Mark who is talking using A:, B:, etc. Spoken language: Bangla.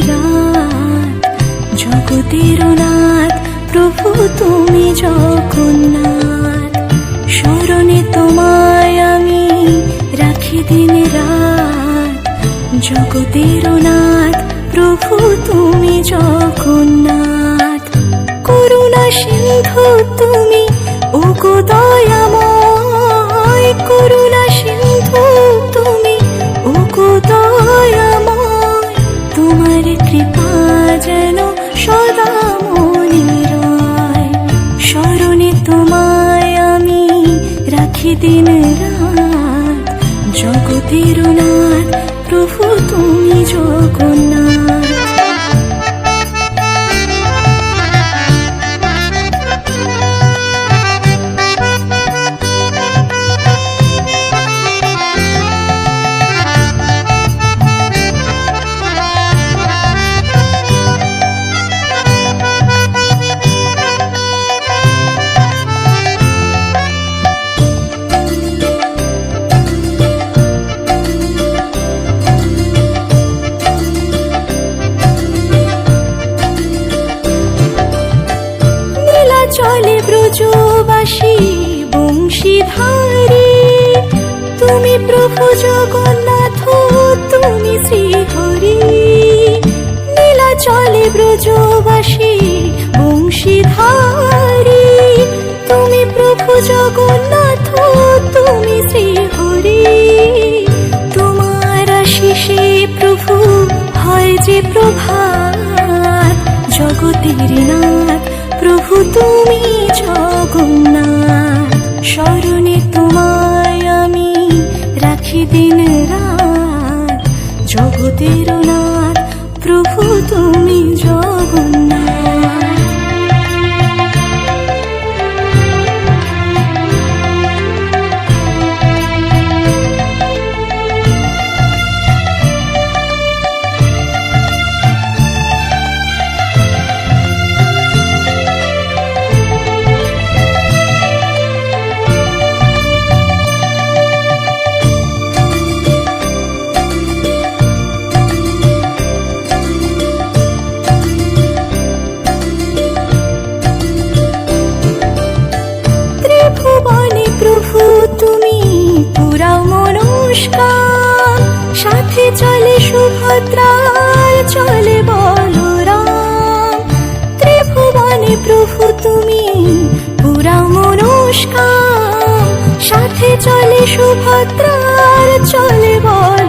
A: রাত জগতের নাথ প্রভু তুমি জগন্নাথ। স্মরণে তোমায় আমি রাখি দিন রাত জগতের নাথ প্রভু তুমি জগন্নাথ। করুণা সিন্ধু তুমি ওগো দয়াময়, করুণা সিন্ধু তুমি ওগো দয়াময়। তোমার কৃপা যেন সদা মনে রয়। স্মরণে তোমায় আমি রাখি দিন রাত জগতের নাথ প্রভু তুমি জগন্নাথ। চলে ব্রজবাসী বংশীধারী, তুমি প্রভু জগন্নাথ তুমি শ্রীহরি। নীলা চলে ব্রজবাসী বংশীধারী, তুমি প্রভু জগন্নাথ তুমি শ্রীহরি। তোমার আশিসে প্রভু হয় যে প্রভাত জগতের নাথ প্রভু তুমি জগন্নাথ। স্মরণে তোমায় আমি রাখি দিন রাত জগতের নাথ প্রভু তুমি জগন্নাথ। ত্রিভুবনে প্রভু তুমি পুরাও মনস্কার, সাথে চলে সুভদ্রার চলে বলরাম। ত্রিভুবনে প্রভু তুমি পুরাও মনস্কার, সাথে চলে সুভদ্রার চলে বলরাম।